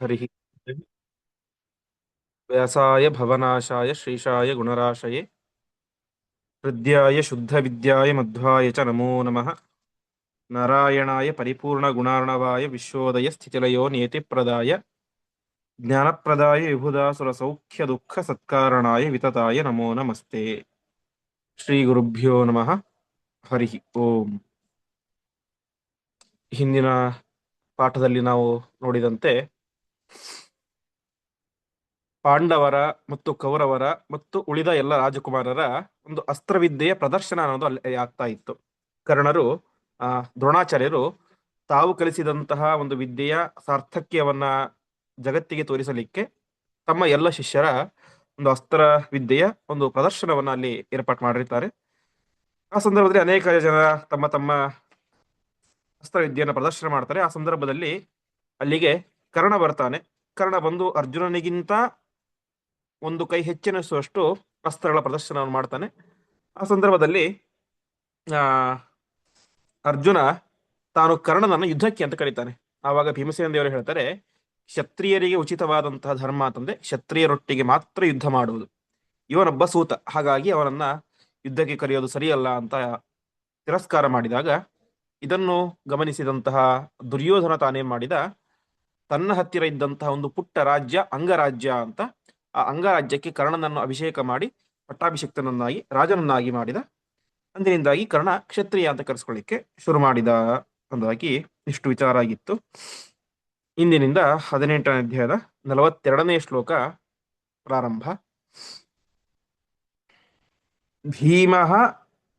हरिः व्यासाय भवनाशाय श्रीशाय गुणराशये हृद्याय शुद्धविद्याय मध्वाय च नमो नमः। नारायणाय परिपूर्णगुणार्णवाय विश्वोदय स्थितिलयो नियतिप्रदाय ज्ञानप्रदाय विबुधासुरसौख्यदुःखसत्कारणाय वितताय नमो नमस्ते। ಶ್ರೀಗುರುಭ್ಯೋ ನಮಃ. ಹರಿ ಓಂ. ಹಿಂದಿನ ಪಾಠದಲ್ಲಿ ನಾವು ನೋಡಿದಂತೆ ಪಾಂಡವರ ಮತ್ತು ಕೌರವರ ಮತ್ತು ಉಳಿದ ಎಲ್ಲ ರಾಜಕುಮಾರರ ಒಂದು ಅಸ್ತ್ರವಿದ್ಯೆಯ ಪ್ರದರ್ಶನ ಅನ್ನೋದು ಅಲ್ಲಿ ಆಗ್ತಾ ಇತ್ತು. ಕರ್ಣರು ದ್ರೋಣಾಚಾರ್ಯರು ತಾವು ಕಲಿಸಿದಂತಹ ಒಂದು ವಿದ್ಯೆಯ ಸಾರ್ಥಕ್ಯವನ್ನ ಜಗತ್ತಿಗೆ ತೋರಿಸಲಿಕ್ಕೆ ತಮ್ಮ ಎಲ್ಲ ಶಿಷ್ಯರ ಒಂದು ಅಸ್ತ್ರ ವಿದ್ಯೆಯ ಒಂದು ಪ್ರದರ್ಶನವನ್ನ ಅಲ್ಲಿ ಏರ್ಪಾಟ್ ಮಾಡಿರ್ತಾರೆ. ಆ ಸಂದರ್ಭದಲ್ಲಿ ಅನೇಕ ಜನ ತಮ್ಮ ತಮ್ಮ ಅಸ್ತ್ರವಿದ್ಯೆಯನ್ನು ಪ್ರದರ್ಶನ ಮಾಡ್ತಾರೆ. ಆ ಸಂದರ್ಭದಲ್ಲಿ ಅಲ್ಲಿಗೆ ಕರ್ಣ ಬರ್ತಾನೆ. ಕರ್ಣ ಬಂದು ಅರ್ಜುನನಿಗಿಂತ ಒಂದು ಕೈ ಹೆಚ್ಚಿನಷ್ಟು ಅಸ್ತ್ರಗಳ ಪ್ರದರ್ಶನವನ್ನು ಮಾಡ್ತಾನೆ. ಆ ಸಂದರ್ಭದಲ್ಲಿ ಆ ಅರ್ಜುನ ತಾನು ಕರ್ಣನನ್ನು ಯುದ್ಧಕ್ಕೆ ಅಂತ ಕರೀತಾನೆ. ಆವಾಗ ಭೀಮಸೇನ ದೇವರು ಹೇಳ್ತಾರೆ, ಕ್ಷತ್ರಿಯರಿಗೆ ಉಚಿತವಾದಂತಹ ಧರ್ಮ ಅಂತಂದ್ರೆ ಕ್ಷತ್ರಿಯರೊಟ್ಟಿಗೆ ಮಾತ್ರ ಯುದ್ಧ ಮಾಡುವುದು. ಇವನೊಬ್ಬ ಸೂತ, ಹಾಗಾಗಿ ಅವನನ್ನ ಯುದ್ಧಕ್ಕೆ ಕರೆಯೋದು ಸರಿಯಲ್ಲ ಅಂತ ತಿರಸ್ಕಾರ ಮಾಡಿದಾಗ, ಇದನ್ನು ಗಮನಿಸಿದಂತಹ ದುರ್ಯೋಧನ ತಾನೇನ್ ಮಾಡಿದ, ತನ್ನ ಹತ್ತಿರ ಇದ್ದಂತಹ ಒಂದು ಪುಟ್ಟ ರಾಜ್ಯ ಅಂಗರಾಜ್ಯ ಅಂತ, ಆ ಅಂಗರಾಜ್ಯಕ್ಕೆ ಕರ್ಣನನ್ನು ಅಭಿಷೇಕ ಮಾಡಿ ಪಟ್ಟಾಭಿಷಿಕ್ತನನ್ನಾಗಿ ರಾಜನನ್ನಾಗಿ ಮಾಡಿದ. ಅಂದಿನಿಂದಾಗಿ ಕರ್ಣ ಕ್ಷತ್ರಿಯ ಅಂತ ಕರೆಸ್ಕೊಳ್ಳಿಕ್ಕೆ ಶುರು ಮಾಡಿದ ಅಂದಾಗಿ ಇಷ್ಟು ವಿಚಾರ ಆಗಿತ್ತು. ಇಂದಿನಿಂದ 18ನೇ ಅಧ್ಯಾಯದ 42ನೇ ಶ್ಲೋಕ ಪ್ರಾರಂಭ.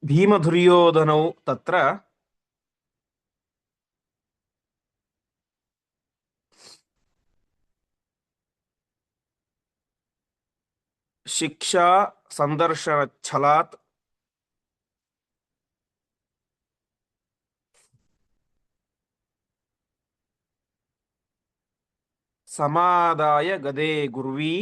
ಭೀಮಧುರ್ಯೋಧನೌ ತತ್ರ ಶಿಕ್ಷಾ ಸಂದರ್ಶನ ಛಲಾತ್ ಸಮಾದಾಯ ಗದೇ ಗುರ್ವಿ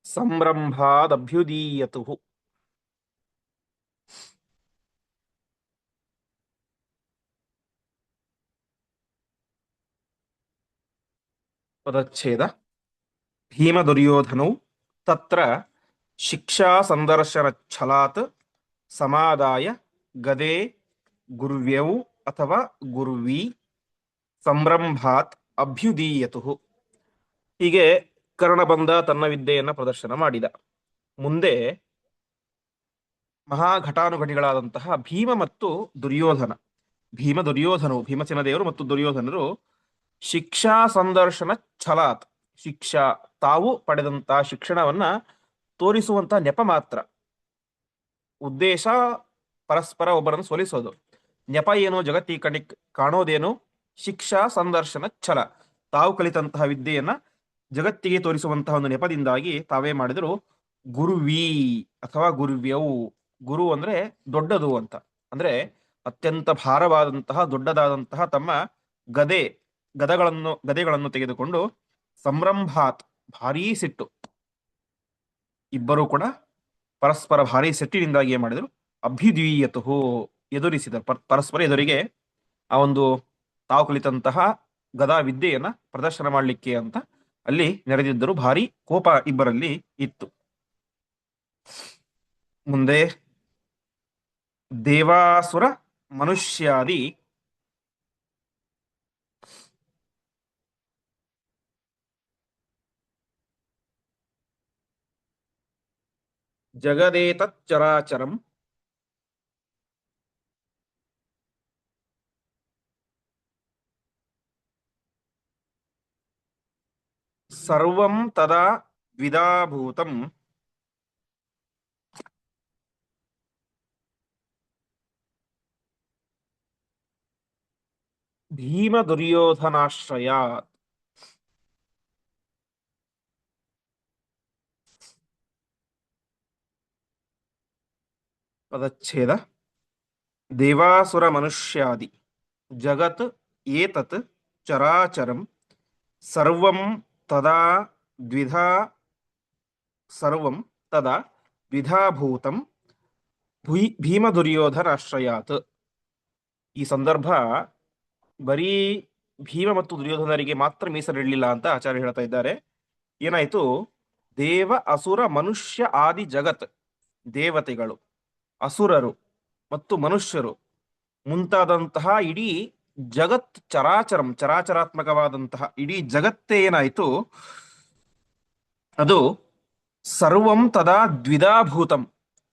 ಸಂರಂಭಾದಭ್ಯುದೀಯತು. ಪದಚ್ಛೇದ. ಭೀಮದುರ್ಯೋಧನೌ ತತ್ರ ಶಿಕ್ಷಾ ಸಂದರ್ಶನ ಛಲಾತ್ ಸಮಾದಾಯ ಗದೇ ಗುರ್ವ್ಯೌ ಅಥವಾ ಗುರ್ವಿ ಸಂರಂಭಾತ್ ಅಭ್ಯುದೀಯತು. ಹೀಗೆ ಕರ್ಣ ಬಂದ ತನ್ನ ವಿದ್ಯೆಯನ್ನ ಪ್ರದರ್ಶನ ಮಾಡಿದ. ಮುಂದೆ ಮಹಾಘಟಾನುಘಟಿಗಳಾದಂತಹ ಭೀಮ ಮತ್ತು ದುರ್ಯೋಧನ, ಭೀಮಸೇನ ದೇವರು ಮತ್ತು ದುರ್ಯೋಧನರು ಶಿಕ್ಷಾ ಸಂದರ್ಶನ ಛಲಾತ್, ಶಿಕ್ಷಾ ತಾವು ಪಡೆದಂತಹ ಶಿಕ್ಷಣವನ್ನ ತೋರಿಸುವಂತಹ ನೆಪ ಮಾತ್ರ. ಉದ್ದೇಶ ಪರಸ್ಪರ ಒಬ್ಬರನ್ನು ಸೋಲಿಸೋದು. ನೆಪ ಏನು? ಜಗತ್ತಿ ಕಾಣೋದೇನು? ಶಿಕ್ಷಾ ಸಂದರ್ಶನ ಛಲ, ತಾವು ಕಲಿತಂತಹ ವಿದ್ಯೆಯನ್ನ ಜಗತ್ತಿಗೆ ತೋರಿಸುವಂತಹ ಒಂದು ನೆಪದಿಂದಾಗಿ ತಾವೇ ಮಾಡಿದರು ಗುರುವಿ ಅಥವಾ ಗುರುವ್ಯವು. ಗುರು ಅಂದ್ರೆ ದೊಡ್ಡದು ಅಂತ, ಅಂದ್ರೆ ಅತ್ಯಂತ ಭಾರವಾದಂತಹ ದೊಡ್ಡದಾದಂತಹ ತಮ್ಮ ಗದೆಗಳನ್ನು ತೆಗೆದುಕೊಂಡು ಸಂರಂಭಾತ್, ಭಾರೀ ಸಿಟ್ಟು, ಇಬ್ಬರು ಕೂಡ ಪರಸ್ಪರ ಭಾರೀ ಸಿಟ್ಟಿನಿಂದಾಗಿ ಏನ್ ಮಾಡಿದ್ರು, ಅಭ್ಯುದ್ವೀಯತು ಎದುರಿಸಿದ, ಪರಸ್ಪರ ಎದುರಿಗೆ ಆ ಒಂದು ತಾವು ಕಲಿತಂತಹ ಗದಾ ವಿದ್ಯೆಯನ್ನ ಪ್ರದರ್ಶನ ಮಾಡಲಿಕ್ಕೆ ಅಂತ ಅಲ್ಲಿ ನೆರೆದಿದ್ದರು. ಭಾರಿ ಕೋಪ ಇಬ್ಬರಲ್ಲಿ ಇತ್ತು. ಮುಂದೆ ದೇವಾಸುರ ಮನುಷ್ಯಾದಿ ಜಗದೇತಚ್ಚರಾಚರಂ ಸರ್ವಂ ತದಾ ದ್ವಿಧಾಭೂತಂ ಭೀಮ ದುರ್ಯೋಧನಾಶ್ರಯ. ಪದಚ್ಛೇದ. ದೇವಾಸುರ ಮನುಷ್ಯಾದಿ ಜಗತ್ ಏತತ್ ಚರಾಚರಂ ಸರ್ವಂ ತದಾ ದ್ವಿಧಾ ಸರ್ವಂ ತದಾ ದ್ವಿಧಾಭೂತಂ ಭೀಮ ದುರ್ಯೋಧನ ಆಶ್ರಯಾತ್. ಈ ಸಂದರ್ಭ ಬರೀ ಭೀಮ ಮತ್ತು ದುರ್ಯೋಧನರಿಗೆ ಮಾತ್ರ ಮೀಸಲಿಡಲಿಲ್ಲ ಅಂತ ಆಚಾರ್ಯ ಹೇಳ್ತಾ ಇದ್ದಾರೆ. ಏನಾಯ್ತು? ದೇವ ಅಸುರ ಮನುಷ್ಯ ಆದಿ ಜಗತ್, ದೇವತೆಗಳು, ಅಸುರರು ಮತ್ತು ಮನುಷ್ಯರು ಮುಂತಾದಂತಹ ಇಡೀ ಜಗತ್, ಚರಾಚರಾತ್ಮಕವಾದಂತಹ ಇಡೀ ಜಗತ್ತೇ ಏನಾಯ್ತು? ಅದು ಸರ್ವಂ ತದಾ ದ್ವಿಧಾಭೂತಂ,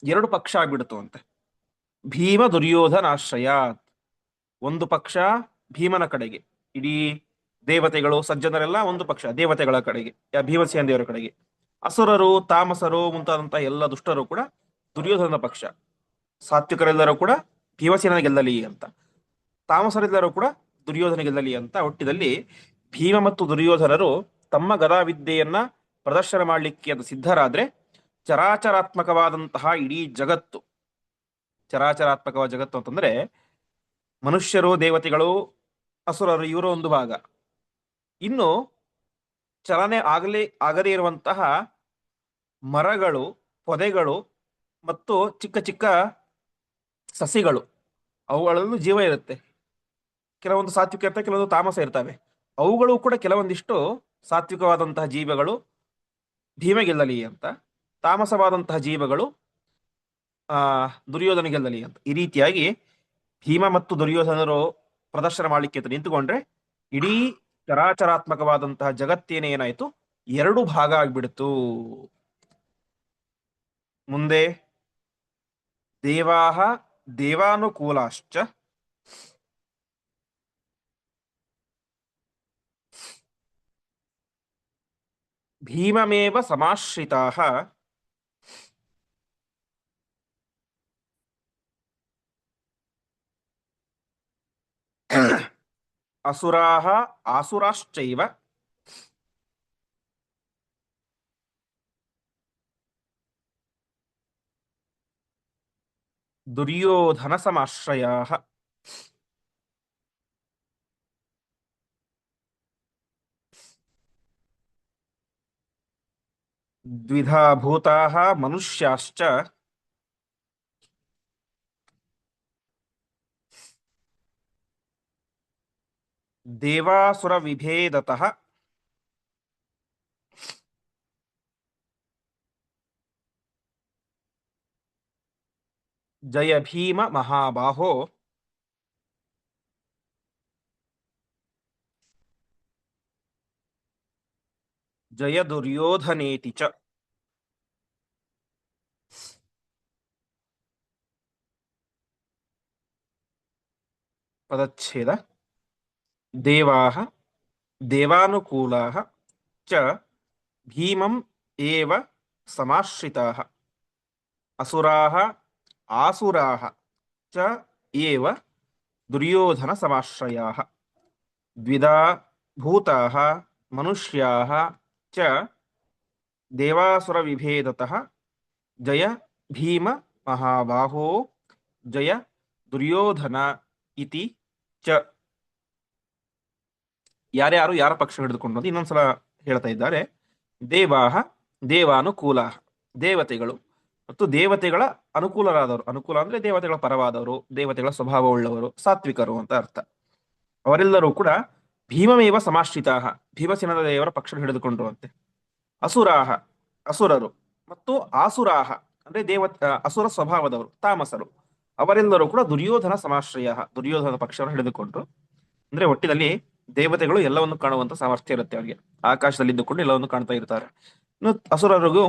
ಎರಡು ಪಕ್ಷ ಆಗ್ಬಿಡ್ತು ಅಂತೆ. ಭೀಮ ದುರ್ಯೋಧನಾಶ್ರಯಾತ್, ಒಂದು ಪಕ್ಷ ಭೀಮನ ಕಡೆಗೆ, ಇಡೀ ದೇವತೆಗಳು ಸಜ್ಜನರೆಲ್ಲ ಒಂದು ಪಕ್ಷ ದೇವತೆಗಳ ಕಡೆಗೆ, ಭೀಮಸೇನ ದೇವರ ಕಡೆಗೆ. ಅಸುರರು ತಾಮಸರು ಮುಂತಾದಂತಹ ಎಲ್ಲ ದುಷ್ಟರು ಕೂಡ ದುರ್ಯೋಧನ ಪಕ್ಷ. ಸಾತ್ವಿಕರೆಲ್ಲರೂ ಕೂಡ ಭೀಮಸೇನ ಗೆಲ್ಲಲಿ ಅಂತ, ತಾಮಸರೆಲ್ಲರೂ ಕೂಡ ದುರ್ಯೋಧನ ಗೆಲ್ಲಲಿ ಅಂತ ಒಟ್ಟಿನಲ್ಲಿ ಭೀಮ ಮತ್ತು ದುರ್ಯೋಧನರು ತಮ್ಮ ಗದಾವಿದ್ಯೆಯನ್ನ ಪ್ರದರ್ಶನ ಮಾಡಲಿಕ್ಕೆ ಅಂತ ಸಿದ್ಧರಾದ್ರೆ ಚರಾಚರಾತ್ಮಕವಾದಂತಹ ಇಡೀ ಜಗತ್ತು, ಚರಾಚರಾತ್ಮಕವಾದ ಜಗತ್ತು ಅಂತಂದ್ರೆ ಮನುಷ್ಯರು, ದೇವತೆಗಳು, ಅಸುರರು ಇವರ ಒಂದು ಭಾಗ. ಇನ್ನು ಚಲನೆ ಆಗದೇ ಇರುವಂತಹ ಮರಗಳು, ಪೊದೆಗಳು ಮತ್ತು ಚಿಕ್ಕ ಚಿಕ್ಕ ಸಸಿಗಳು, ಅವುಗಳಲ್ಲೂ ಜೀವ ಇರುತ್ತೆ. ಕೆಲವೊಂದು ಸಾತ್ವಿಕ ಇರ್ತವೆ, ಕೆಲವೊಂದು ತಾಮಸ ಇರ್ತವೆ. ಅವುಗಳು ಕೂಡ ಕೆಲವೊಂದಿಷ್ಟು ಸಾತ್ವಿಕವಾದಂತಹ ಜೀವಗಳು ಭೀಮ ಗೆಲ್ಲಲಿ ಅಂತ, ತಾಮಸವಾದಂತಹ ಜೀವಗಳು ದುರ್ಯೋಧನ ಗೆಲ್ಲಲಿ ಅಂತ. ಈ ರೀತಿಯಾಗಿ ಭೀಮ ಮತ್ತು ದುರ್ಯೋಧನರು ಪ್ರದರ್ಶನ ಮಾಡಲಿಕ್ಕೆ ಅಂತ ನಿಂತುಕೊಂಡ್ರೆ ಇಡೀ ಚರಾಚರಾತ್ಮಕವಾದಂತಹ ಜಗತ್ತೇನೆ ಏನಾಯ್ತು? ಎರಡು ಭಾಗ ಆಗ್ಬಿಡ್ತು. ಮುಂದೆ ದೇವಾಹ ದೇವಾನುಕೂಲಾಶ್ಚ ಭೀಮಮೇವ ಸಮಾಶ್ರಿತಾಃ ಅಸುರಾಃ ಆಸುರಾಶ್ಚೈವ ದುರ್ಯೋಧನ ಸಮಾಶ್ರಯಾಃ. ದ್ವಿಧಾ ಭೂತಾಃ ಮನುಷ್ಯಾಶ್ಚ ದೇವಾಸುರ ವಿಭೇದತಃ ಜಯ ಭೀಮ ಮಹಾಬಾಹೋ ಜಯ ದುರ್ಯೋಧನೇತಿ ಚ. ಪದಚ್ಛೇದ. ದೇವಾಃ ದೇವಾನುಕೂಲಾಃ ಚ ಭೀಮಂ ಏವ ಸಮಾಶ್ರಿತಾಃ ಅಸುರಾಃ ಆಸುರಾಃ ಚ ಏವ ದುರ್ಯೋಧನ ಸಮಾಶ್ರಯಾಃ ದ್ವಿಧಾ ಭೂತಾಃ ಮನುಷ್ಯಾಃ ಚ ದೇವಾಸುರ ವಿಭೇದತಃ ಜಯ ಭೀಮ ಮಹಾಬಾಹೋ ಜಯ ದುರ್ಯೋಧನ ಇತಿ ಚ. ಯಾರ್ಯಾರು ಯಾರ ಪಕ್ಷ ಹಿಡಿದುಕೊಂಡು ಇನ್ನೊಂದ್ಸಲ ಹೇಳ್ತಾ ಇದ್ದಾರೆ. ದೇವಾಹ ದೇವಾನುಕೂಲ, ದೇವತೆಗಳು ಮತ್ತು ದೇವತೆಗಳ ಅನುಕೂಲರಾದವರು. ಅನುಕೂಲ ಅಂದ್ರೆ ದೇವತೆಗಳ ಪರವಾದವರು, ದೇವತೆಗಳ ಸ್ವಭಾವವುಳ್ಳವರು, ಸಾತ್ವಿಕರು ಅಂತ ಅರ್ಥ. ಅವರೆಲ್ಲರೂ ಕೂಡ ಭೀಮಮೇವ ಸಮಾಶ್ರಿತಾಹ, ಭೀಮಸೇನ ದೇವರ ಪಕ್ಷ ಹಿಡಿದುಕೊಂಡ್ರುವಂತೆ. ಅಸುರಾಹ ಅಸುರರು ಮತ್ತು ಆಸುರಾಹ ಅಂದ್ರೆ ಅಸುರ ಸ್ವಭಾವದವರು, ತಾಮಸರು, ಅವರೆಲ್ಲರೂ ಕೂಡ ದುರ್ಯೋಧನ ಸಮಾಶ್ರಯ, ದುರ್ಯೋಧನ ಪಕ್ಷವನ್ನು ಹಿಡಿದುಕೊಂಡ್ರು. ಅಂದ್ರೆ ಒಟ್ಟಿನಲ್ಲಿ ದೇವತೆಗಳು ಎಲ್ಲವನ್ನು ಕಾಣುವಂತ ಸಾಮರ್ಥ್ಯ ಇರುತ್ತೆ ಅವರಿಗೆ. ಆಕಾಶದಲ್ಲಿ ಇದ್ದುಕೊಂಡು ಎಲ್ಲವನ್ನು ಕಾಣ್ತಾ ಇರ್ತಾರೆ. ಇನ್ನು ಅಸುರರಿಗೂ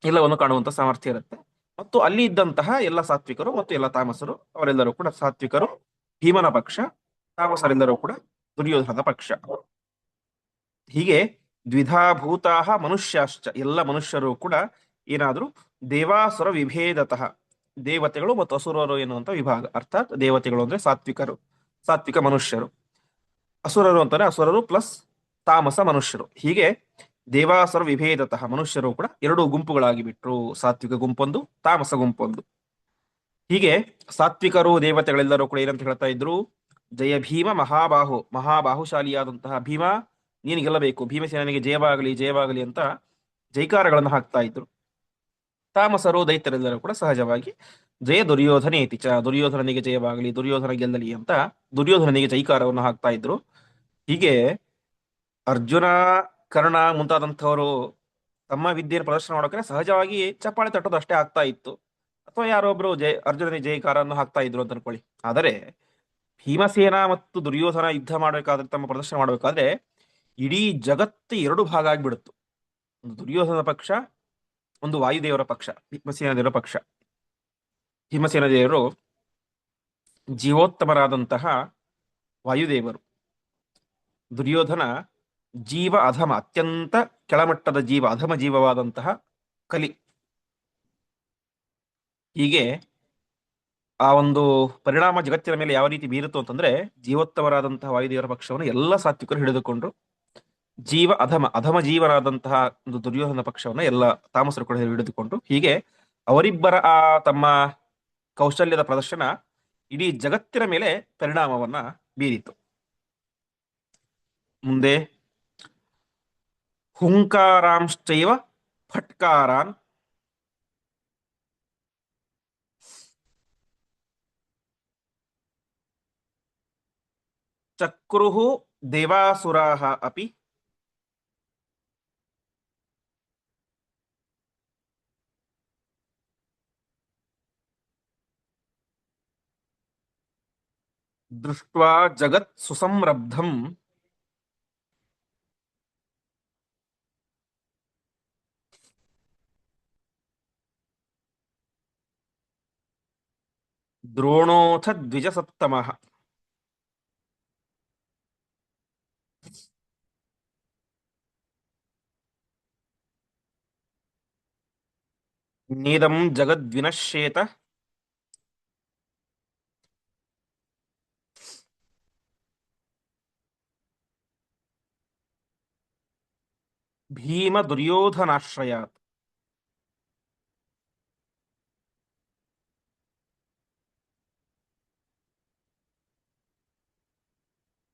ಎಲ್ಲವನ್ನು ಕಾಣುವಂತ ಸಾಮರ್ಥ್ಯ ಇರುತ್ತೆ. ಮತ್ತು ಅಲ್ಲಿ ಇದ್ದಂತಹ ಎಲ್ಲ ಸಾತ್ವಿಕರು ಮತ್ತು ಎಲ್ಲ ತಾಮಸರು, ಅವರೆಲ್ಲರೂ ಕೂಡ ಸಾತ್ವಿಕರು ಭೀಮನ ಪಕ್ಷ, ತಾಮಸರೆಲ್ಲರೂ ಕೂಡ ದುರ್ಯೋಧನದ ಪಕ್ಷ. ಹೀಗೆ ದ್ವಿಧಾಭೂತಾಹ ಮನುಷ್ಯಾಶ್ಚ, ಎಲ್ಲ ಮನುಷ್ಯರು ಕೂಡ ಏನಾದ್ರು ದೇವಾಸುರ ವಿಭೇದತಃ, ದೇವತೆಗಳು ಮತ್ತು ಅಸುರರು ಎನ್ನುವಂತ ವಿಭಾಗ. ಅರ್ಥಾತ್ ದೇವತೆಗಳು ಅಂದ್ರೆ ಸಾತ್ವಿಕರು, ಸಾತ್ವಿಕ ಮನುಷ್ಯರು. ಅಸುರರು ಅಂತಾರೆ ಅಸುರರು ಪ್ಲಸ್ ತಾಮಸ ಮನುಷ್ಯರು. ಹೀಗೆ ದೇವಾಸುರ ವಿಭೇದತಃ ಮನುಷ್ಯರು ಕೂಡ ಎರಡು ಗುಂಪುಗಳಾಗಿ ಬಿಟ್ರು, ಸಾತ್ವಿಕ ಗುಂಪೊಂದು, ತಾಮಸ ಗುಂಪೊಂದು. ಹೀಗೆ ಸಾತ್ವಿಕರು ದೇವತೆಗಳೆಲ್ಲರೂ ಕೂಡ ಏನಂತ ಹೇಳ್ತಾ ಇದ್ರು? ಜಯ ಭೀಮ ಮಹಾಬಾಹು, ಮಹಾಬಾಹುಶಾಲಿಯಾದಂತಹ ಭೀಮ ನೀನು ಗೆಲ್ಲಬೇಕು, ಭೀಮಸೇನಿಗೆ ಜಯವಾಗಲಿ ಜಯವಾಗಲಿ ಅಂತ ಜೈಕಾರಗಳನ್ನು ಹಾಕ್ತಾ ಇದ್ರು. ತಾಮಸರು ದೈತ್ಯರೆಲ್ಲರೂ ಕೂಡ ಸಹಜವಾಗಿ ಜಯ ದುರ್ಯೋಧನೇತಿ ಚ, ದುರ್ಯೋಧನನಿಗೆ ಜಯವಾಗಲಿ, ದುರ್ಯೋಧನ ಗೆಲ್ಲಲಿ ಅಂತ ದುರ್ಯೋಧನನಿಗೆ ಜೈಕಾರವನ್ನು ಹಾಕ್ತಾ ಇದ್ರು. ಹೀಗೆ ಅರ್ಜುನ, ಕರ್ಣ ಮುಂತಾದಂಥವರು ತಮ್ಮ ವಿದ್ಯೆಯನ್ನು ಪ್ರದರ್ಶನ ಮಾಡೋಕೆ ಸಹಜವಾಗಿ ಚಪ್ಪಾಳೆ ತಟ್ಟೋದು ಅಷ್ಟೇ ಆಗ್ತಾ ಇತ್ತು, ಅಥವಾ ಯಾರೊಬ್ರು ಅರ್ಜುನನಿಗೆ ಜಯಕಾರವನ್ನು ಹಾಕ್ತಾ ಇದ್ರು ಅಂತ ಅನ್ಕೊಳ್ಳಿ. ಆದರೆ ಭೀಮಸೇನ ಮತ್ತು ದುರ್ಯೋಧನ ಯುದ್ಧ ಮಾಡಬೇಕಾದ್ರೆ, ತಮ್ಮ ಪ್ರದರ್ಶನ ಮಾಡಬೇಕಾದ್ರೆ ಇಡೀ ಜಗತ್ತು ಎರಡು ಭಾಗ ಆಗ್ಬಿಡುತ್ತು. ಒಂದು ದುರ್ಯೋಧನ ಪಕ್ಷ, ಒಂದು ವಾಯುದೇವರ ಪಕ್ಷ, ಭೀಮಸೇನ ದೇವರ ಪಕ್ಷ. ಭೀಮಸೇನ ದೇವರು ಜೀವೋತ್ತಮರಾದಂತಹ ವಾಯುದೇವರು, ದುರ್ಯೋಧನ ಜೀವ ಅಧಮ, ಅತ್ಯಂತ ಕೆಳಮಟ್ಟದ ಜೀವ, ಅಧಮ ಜೀವವಾದಂತಹ ಕಲಿ. ಹೀಗೆ ಆ ಒಂದು ಪರಿಣಾಮ ಜಗತ್ತಿನ ಮೇಲೆ ಯಾವ ರೀತಿ ಬೀರುತ್ತು ಅಂತಂದ್ರೆ, ಜೀವೋತ್ತಮರಾದಂತಹ ವಾಯುದೇವರ ಪಕ್ಷವನ್ನು ಎಲ್ಲ ಸಾತ್ವಿಕರು ಹಿಡಿದುಕೊಂಡು, ಜೀವ ಅಧಮ ಜೀವನಾದಂತಹ ಒಂದು ದುರ್ಯೋಧನ ಪಕ್ಷವನ್ನ ಎಲ್ಲ ತಾಮಸರು ಕೂಡ ಹಿಡಿದುಕೊಂಡು, ಹೀಗೆ ಅವರಿಬ್ಬರ ಆ ತಮ್ಮ ಕೌಶಲ್ಯದ ಪ್ರದರ್ಶನ ಇಡೀ ಜಗತ್ತಿನ ಮೇಲೆ ಪರಿಣಾಮವನ್ನ ಬೀರಿತು. ಮುಂದೆ ಹುಂಕಾರಾಂಶ್ಚೈವ ಫಟ್ಕಾರಾನ್ ಚಕ್ರುಹು ದೇವಾಸುರಾಹ ಅಪಿ ದೃಷ್ಟ್ವಾ ಜಗತ್ ಸುಸಂರಬ್ಧಂ ದ್ರೋಣೋಥ ದ್ವಿಜಸತ್ತಮಃ ನೇದಂ ಜಗದ್ವಿನಶ್ಯೇತ ಭೀಮ ದುರ್ಯೋಧನಾಶ್ರಯಾತ್.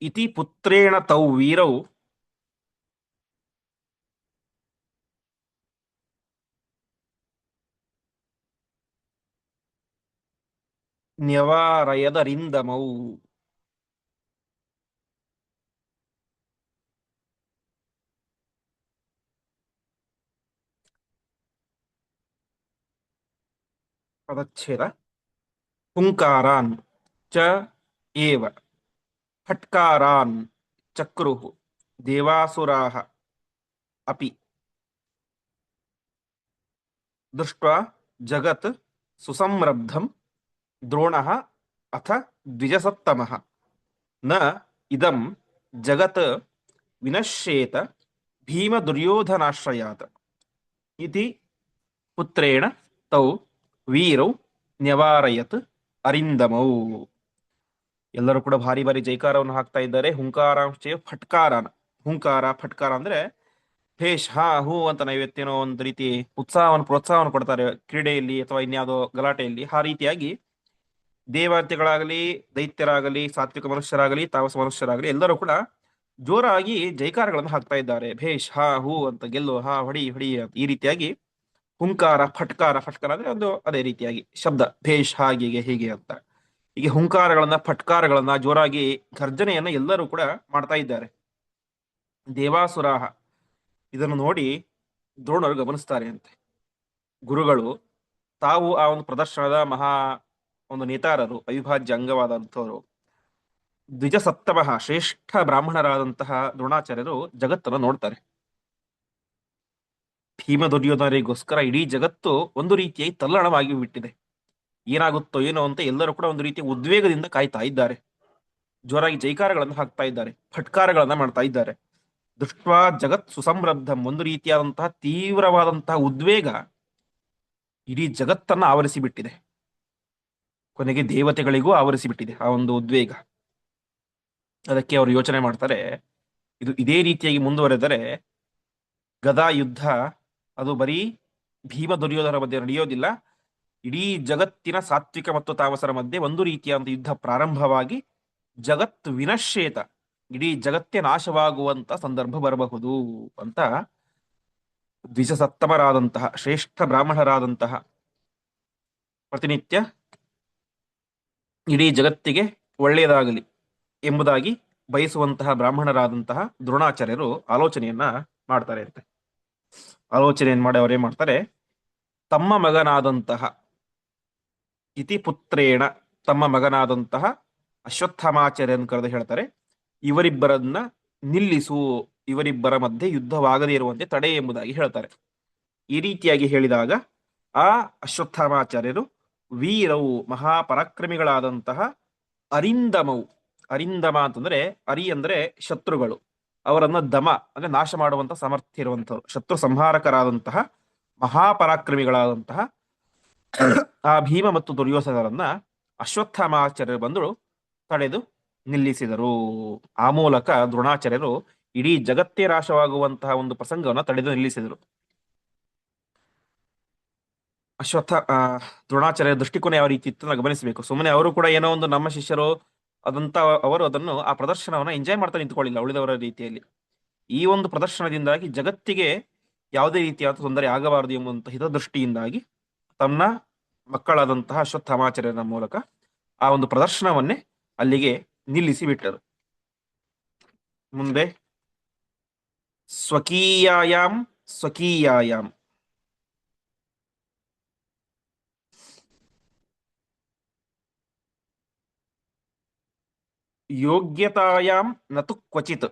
ಇತಿ ಪುತ್ರೇಣ ತೌ ವೀರೌ ನ್ಯವಾರಯದರಿಂದಮೌ. ಪದಚ್ಛೇದ. ಹುಂಕಾರಾನ್ ಚ ಏವ ಫಟ್ಕಾರಾನ್ ಚಕ್ರುಃ ದೇವಾಸುರಾಃ ಅಪಿ ದೃಷ್ಟ್ವಾ ಜಗತ್ ಸುಸಂರಬ್ಧಂ ದ್ರೋಣಃ ಅಥ ದ್ವಿಜಸತ್ತಮಃ ನ ಇದಂ ಜಗತ್ ವಿನಶ್ಯೇತ ಭೀಮ ದುರ್ಯೋಧನಾಶ್ರಯಾತ್ ಇತಿ ಪುತ್ರೇಣ ತೌ ವೀರೌ ನ್ಯವಾರಯತ್ ಅರಿಂದಮೌ. ಎಲ್ಲರೂ ಕೂಡ ಭಾರಿ ಭಾರಿ ಜೈಕಾರವನ್ನು ಹಾಕ್ತಾ ಇದ್ದಾರೆ. ಹುಂಕಾರಾಂಶ ಫಟ್ಕಾರನ, ಹುಂಕಾರ ಫಟ್ಕಾರ ಅಂದ್ರೆ ಭೇಷ್, ಹಾ ಹೂ ಅಂತ ನೈವೇದ್ಯನೋ ಒಂದು ರೀತಿ ಉತ್ಸಾಹವನ್ನು ಪ್ರೋತ್ಸಾಹವನ್ನು ಕೊಡ್ತಾರೆ ಕ್ರೀಡೆಯಲ್ಲಿ ಅಥವಾ ಇನ್ಯಾವುದೋ ಗಲಾಟೆಯಲ್ಲಿ. ಆ ರೀತಿಯಾಗಿ ದೇವತೆಗಳಾಗಲಿ, ದೈತ್ಯರಾಗಲಿ, ಸಾತ್ವಿಕ ಮನುಷ್ಯರಾಗಲಿ, ತಾಮಸ ಮನುಷ್ಯರಾಗಲಿ ಎಲ್ಲರೂ ಕೂಡ ಜೋರಾಗಿ ಜೈಕಾರಗಳನ್ನು ಹಾಕ್ತಾ ಇದ್ದಾರೆ. ಭೇಷ್, ಹಾ ಹೂ ಅಂತ, ಗೆಲ್ಲು, ಹಾ ಹೊಡಿ ಹೊಡಿ ಅಂತ. ಈ ರೀತಿಯಾಗಿ ಹುಂಕಾರ ಫಟ್ಕಾರ, ಫಟ್ಕಾರ ಅಂದ್ರೆ ಒಂದು ಅದೇ ರೀತಿಯಾಗಿ ಶಬ್ದ, ಭೇಷ್, ಹಾಗೆ ಹೀಗೆ ಅಂತ. ಹೀಗೆ ಹುಂಕಾರಗಳನ್ನ, ಫಟ್ಕಾರಗಳನ್ನ, ಜೋರಾಗಿ ಗರ್ಜನೆಯನ್ನ ಎಲ್ಲರೂ ಕೂಡ ಮಾಡ್ತಾ ಇದ್ದಾರೆ. ದೇವಾಸುರಾಹ ಇದನ್ನು ನೋಡಿ ದ್ರೋಣರು ಗಮನಿಸ್ತಾರೆ ಅಂತೆ. ಗುರುಗಳು ತಾವು ಆ ಒಂದು ಪ್ರದರ್ಶನದ ಮಹಾ ಒಂದು ನೇತಾರರು, ಅವಿಭಾಜ್ಯ ಅಂಗವಾದಂಥವರು, ದ್ವಿಜಸತ್ತಮಃ ಶ್ರೇಷ್ಠ ಬ್ರಾಹ್ಮಣರಾದಂತಹ ದ್ರೋಣಾಚಾರ್ಯರು ಜಗತ್ತನ್ನು ನೋಡ್ತಾರೆ. ಭೀಮ ದುರ್ಯೋಧನರಿಗೋಸ್ಕರ ಇಡೀ ಜಗತ್ತು ಒಂದು ರೀತಿಯಾಗಿ ತಲ್ಲಣವಾಗಿ ಬಿಟ್ಟಿದೆ. ಏನಾಗುತ್ತೋ ಏನೋ ಅಂತ ಎಲ್ಲರೂ ಕೂಡ ಒಂದು ರೀತಿಯ ಉದ್ವೇಗದಿಂದ ಕಾಯ್ತಾ ಇದ್ದಾರೆ. ಜೋರಾಗಿ ಜೈಕಾರಗಳನ್ನು ಹಾಕ್ತಾ ಇದ್ದಾರೆ, ಫಟ್ಕಾರಗಳನ್ನ ಮಾಡ್ತಾ ಇದ್ದಾರೆ. ದೃಷ್ಟ್ವಾ ಜಗತ್ ಸುಸಂರಬ್ಧಂ, ಒಂದು ರೀತಿಯಾದಂತಹ ತೀವ್ರವಾದಂತಹ ಉದ್ವೇಗ ಇಡೀ ಜಗತ್ತನ್ನ ಆವರಿಸಿ ಬಿಟ್ಟಿದೆ. ಕೊನೆಗೆ ದೇವತೆಗಳಿಗೂ ಆವರಿಸಿ ಬಿಟ್ಟಿದೆ ಆ ಒಂದು ಉದ್ವೇಗ. ಅದಕ್ಕೆ ಅವರು ಯೋಚನೆ ಮಾಡ್ತಾರೆ, ಇದು ಇದೇ ರೀತಿಯಾಗಿ ಮುಂದುವರೆದರೆ ಗದಾ ಯುದ್ಧ ಅದು ಬರೀ ಭೀಮ ದುರ್ಯೋಧನ ಮಧ್ಯೆ ನಡೆಯೋದಿಲ್ಲ. ಇಡೀ ಜಗತ್ತಿನ ಸಾತ್ವಿಕ ಮತ್ತು ತಾಮಸರ ಮಧ್ಯೆ ಒಂದು ರೀತಿಯಾದ ಯುದ್ಧ ಪ್ರಾರಂಭವಾಗಿ ಜಗತ್ ವಿನಶ್ಯೇತ, ಇಡೀ ಜಗತ್ತೇ ನಾಶವಾಗುವಂತ ಸಂದರ್ಭ ಬರಬಹುದು ಅಂತ ದ್ವಿಜಸತ್ತಮರಾದಂತಹ ಶ್ರೇಷ್ಠ ಬ್ರಾಹ್ಮಣರಾದಂತಹ ಪ್ರತಿನಿತ್ಯ ಇಡೀ ಜಗತ್ತಿಗೆ ಒಳ್ಳೆಯದಾಗಲಿ ಎಂಬುದಾಗಿ ಬಯಸುವಂತಹ ಬ್ರಾಹ್ಮಣರಾದಂತಹ ದ್ರೋಣಾಚಾರ್ಯರು ಆಲೋಚನೆಯನ್ನ ಮಾಡ್ತಾರೆ ಅಂತೆ. ಆಲೋಚನೆಯನ್ನು ಮಾಡಿ ಅವರೇನ್ ಮಾಡ್ತಾರೆ, ತಮ್ಮ ಮಗನಾದಂತಹ ಇತಿಪುತ್ರೇಣ, ತಮ್ಮ ಮಗನಾದಂತಹ ಅಶ್ವತ್ಥಾಮಾಚಾರ್ಯರನ್ನು ಕರೆದು ಹೇಳ್ತಾರೆ, ಇವರಿಬ್ಬರನ್ನ ನಿಲ್ಲಿಸು, ಇವರಿಬ್ಬರ ಮಧ್ಯೆ ಯುದ್ಧವಾಗದೇ ಇರುವಂತೆ ತಡೆ ಎಂಬುದಾಗಿ ಹೇಳ್ತಾರೆ. ಈ ರೀತಿಯಾಗಿ ಹೇಳಿದಾಗ ಆ ಅಶ್ವತ್ಥಾಮಾಚಾರ್ಯರು ವೀರವು ಮಹಾಪರಾಕ್ರಮಿಗಳಾದಂತಹ ಅರಿಂದಮವು, ಅರಿಂದಮ ಅಂತಂದ್ರೆ ಅರಿ ಅಂದ್ರೆ ಶತ್ರುಗಳು, ಅವರನ್ನ ದಮ ಅಂದ್ರೆ ನಾಶ ಮಾಡುವಂತಹ ಸಾಮರ್ಥ್ಯ ಇರುವಂತವರು, ಶತ್ರು ಸಂಹಾರಕರಾದಂತಹ ಮಹಾಪರಾಕ್ರಮಿಗಳಾದಂತಹ ಆ ಭೀಮ ಮತ್ತು ದುರ್ಯೋಧನರನ್ನ ಅಶ್ವತ್ಥಾಮಾಚಾರ್ಯರು ಬಂದು ತಡೆದು ನಿಲ್ಲಿಸಿದರು. ಆ ಮೂಲಕ ದ್ರೋಣಾಚಾರ್ಯರು ಇಡೀ ಜಗತ್ತೇ ನಾಶವಾಗುವಂತಹ ಒಂದು ಪ್ರಸಂಗವನ್ನು ತಡೆದು ನಿಲ್ಲಿಸಿದರು. ದ್ರೋಣಾಚಾರ್ಯ ದೃಷ್ಟಿಕೋನ ಯಾವ ರೀತಿ ಇತ್ತು ಗಮನಿಸಬೇಕು. ಸುಮ್ಮನೆ ಅವರು ಕೂಡ ಏನೋ ಒಂದು ನಮ್ಮ ಶಿಷ್ಯರು ಅದಂತ ಅವರು ಅದನ್ನು ಆ ಪ್ರದರ್ಶನವನ್ನು ಎಂಜಾಯ್ ಮಾಡ್ತಾ ನಿಂತ್ಕೊಳ್ಳಿಲ್ಲ ಉಳಿದವರ ರೀತಿಯಲ್ಲಿ. ಈ ಒಂದು ಪ್ರದರ್ಶನದಿಂದಾಗಿ ಜಗತ್ತಿಗೆ ಯಾವುದೇ ರೀತಿಯಾದ ತೊಂದರೆ ಆಗಬಾರದು ಎಂಬಂತಹ ಹಿತದೃಷ್ಟಿಯಿಂದಾಗಿ ತನ್ನ ಮಕ್ಕಳಾದಂತಹ ಅಶ್ವತ್ಥಾಮಾಚಾರ್ಯರ ಮೂಲಕ ಆ ಒಂದು ಪ್ರದರ್ಶನವನ್ನೇ ಅಲ್ಲಿಗೆ ನಿಲ್ಲಿಸಿ ಬಿಟ್ಟರು. ಮುಂದೆ ಸ್ವಕೀಯಾಯಾಮ್ ಸ್ವಕೀಯಾಯಾಮ್ ಯೋಗ್ಯತಾಯಾಂ ನತು ಕ್ವಚಿತ್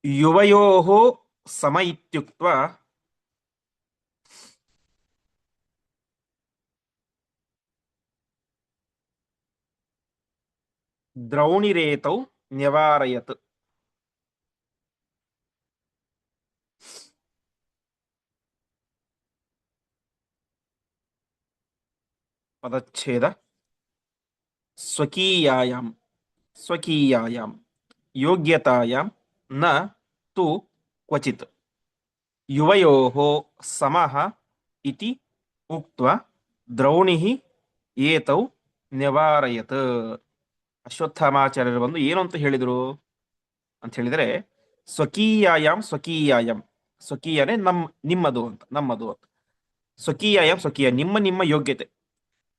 ಯುವಯೋಃ ಸಮ ಇತ್ಯುಕ್ತ್ವಾ ದ್ರೌಣಿರೇತೌ ನ್ಯವಾರಯತ್. ಪದಚ್ಛೇದ ಸ್ವಕೀಯಾಯಾಮ್ ಸ್ವಕೀಯಾಯಾಮ್ ಯೋಗ್ಯತಾಯಾಂ ನ ತು ಕ್ವಚಿತ್ ಯುವಯೋಃ ಸಮಃ ಇತಿ ಉಕ್ತ್ವಾ ದ್ರೌಣಿಃ ಏತೌ ನ್ಯವಾರಯತ್. ಅಶ್ವತ್ಥಾಮಾಚಾರ್ಯರು ಬಂದು ಏನು ಅಂತ ಹೇಳಿದರು ಅಂತ ಹೇಳಿದರೆ, ಸ್ವಕೀಯಾಯಾಮ್ ಸ್ವಕೀಯಾಯಾಮ್, ಸ್ವಕೀಯನೇ ನಿಮ್ಮದು ಅಂತ, ನಮ್ಮದು ಅಂತ. ಸ್ವಕೀಯಾಯಾಮ್ ಸ್ವಕೀಯ, ನಿಮ್ಮ ನಿಮ್ಮ ಯೋಗ್ಯತೆ.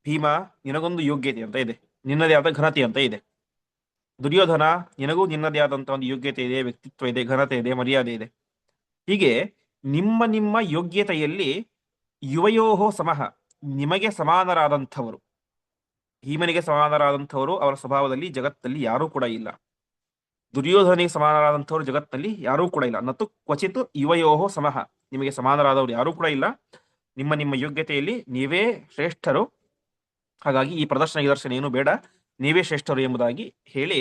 ಭೀಮ, ನಿನಗೊಂದು ಯೋಗ್ಯತೆ ಅಂತ ಇದೆ, ನಿನ್ನದೇ ಆದ ಘನತೆ ಅಂತ ಇದೆ. ದುರ್ಯೋಧನ, ನಿನಗೂ ನಿನ್ನದೇ ಆದಂತಹ ಒಂದು ಯೋಗ್ಯತೆ ಇದೆ, ವ್ಯಕ್ತಿತ್ವ ಇದೆ, ಘನತೆ ಇದೆ, ಮರ್ಯಾದೆ ಇದೆ. ಹೀಗೆ ನಿಮ್ಮ ನಿಮ್ಮ ಯೋಗ್ಯತೆಯಲ್ಲಿ ಯುವಯೋಹೋ ಸಮಃ, ನಿಮಗೆ ಸಮಾನರಾದಂಥವರು, ಭೀಮನಿಗೆ ಸಮಾನರಾದಂಥವರು ಅವರ ಸ್ವಭಾವದಲ್ಲಿ ಜಗತ್ತಲ್ಲಿ ಯಾರೂ ಕೂಡ ಇಲ್ಲ. ದುರ್ಯೋಧನಿಗೆ ಸಮಾನರಾದಂಥವ್ರು ಜಗತ್ತಿನಲ್ಲಿ ಯಾರೂ ಕೂಡ ಇಲ್ಲ. ನತು ಕ್ವಚಿತ್ ಯುವಯೋಹೋ ಸಮಃ, ನಿಮಗೆ ಸಮಾನರಾದವರು ಯಾರೂ ಕೂಡ ಇಲ್ಲ. ನಿಮ್ಮ ನಿಮ್ಮ ಯೋಗ್ಯತೆಯಲ್ಲಿ ನೀವೇ ಶ್ರೇಷ್ಠರು. ಹಾಗಾಗಿ ಈ ಪ್ರದರ್ಶನ ನಿದರ್ಶನ ಏನು ಬೇಡ, ನೀವೇ ಶ್ರೇಷ್ಠರು ಎಂಬುದಾಗಿ ಹೇಳಿ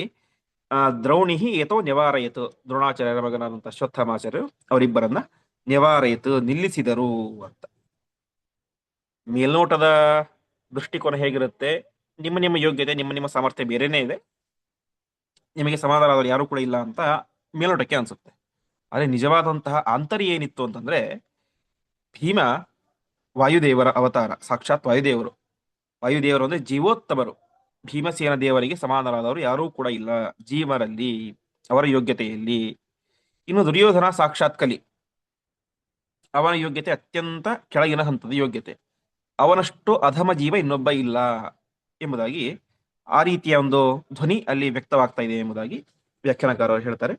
ದ್ರೌಣಿಹಿ ಏತೋ ನಿವಾರಯಿತು, ದ್ರೋಣಾಚಾರ್ಯರ ಮಗನಾದಂತಹ ಅಶ್ವತ್ಥಾಮಾಚಾರ್ಯರು ಅವರಿಬ್ಬರನ್ನ ನಿವಾರಯಿತು, ನಿಲ್ಲಿಸಿದರು ಅಂತ. ಮೇಲ್ನೋಟದ ದೃಷ್ಟಿಕೋನ ಹೇಗಿರುತ್ತೆ, ನಿಮ್ಮ ನಿಮ್ಮ ಯೋಗ್ಯತೆ, ನಿಮ್ಮ ನಿಮ್ಮ ಸಾಮರ್ಥ್ಯ ಬೇರೆನೇ ಇದೆ, ನಿಮಗೆ ಸಮಾನರಾದವರು ಯಾರು ಕೂಡ ಇಲ್ಲ ಅಂತ ಮೇಲ್ನೋಟಕ್ಕೆ ಅನ್ಸುತ್ತೆ. ಆದರೆ ನಿಜವಾದಂತಹ ಆಂತರ್ಯ ಏನಿತ್ತು ಅಂತಂದ್ರೆ, ಭೀಮ ವಾಯುದೇವರ ಅವತಾರ, ಸಾಕ್ಷಾತ್ ವಾಯುದೇವರು. ವಾಯುದೇವರು ಅಂದ್ರೆ ಜೀವೋತ್ತಮರು. ಭೀಮಸೇನ ದೇವರಿಗೆ ಸಮಾನರಾದವರು ಯಾರೂ ಕೂಡ ಇಲ್ಲ ಜೀವರಲ್ಲಿ, ಅವರ ಯೋಗ್ಯತೆಯಲ್ಲಿ. ಇನ್ನು ದುರ್ಯೋಧನ ಸಾಕ್ಷಾತ್ ಕಲಿ, ಅವನ ಯೋಗ್ಯತೆ ಅತ್ಯಂತ ಕೆಳಗಿನ ಹಂತದ ಯೋಗ್ಯತೆ, ಅವನಷ್ಟು ಅಧಮ ಜೀವ ಇನ್ನೊಬ್ಬ ಇಲ್ಲ ಎಂಬುದಾಗಿ ಆ ರೀತಿಯ ಒಂದು ಧ್ವನಿ ಅಲ್ಲಿ ವ್ಯಕ್ತವಾಗ್ತಾ ಇದೆ ಎಂಬುದಾಗಿ ವ್ಯಾಖ್ಯಾನಕಾರರು ಹೇಳ್ತಾರೆ.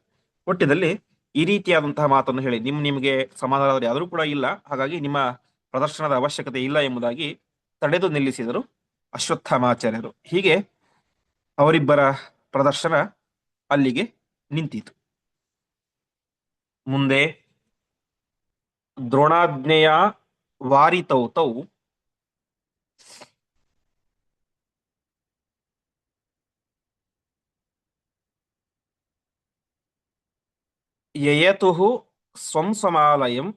ಒಟ್ಟಿನಲ್ಲಿ ಈ ರೀತಿಯಾದಂತಹ ಮಾತನ್ನು ಹೇಳಿ, ನಿಮಗೆ ಸಮಾನರಾದವರು ಯಾರೂ ಕೂಡ ಇಲ್ಲ, ಹಾಗಾಗಿ ನಿಮ್ಮ ಪ್ರದರ್ಶನದ ಅವಶ್ಯಕತೆ ಇಲ್ಲ ಎಂಬುದಾಗಿ ತಡೆದು ನಿಲ್ಲಿಸಿದರು ಅಶ್ವತ್ಥಾಮಾಚಾರ್ಯರು. ಹೀಗೆ ಅವರಿಬ್ಬರ ಪ್ರದರ್ಶನ ಅಲ್ಲಿಗೆ ನಿಂತಿತು. ಮುಂದೆ ದ್ರೋಣಾಜ್ಞೆಯ ವಾರಿತೌತೌ ಯಯತುಃ ಸ್ವಂ ಸಮಾಲಯಂ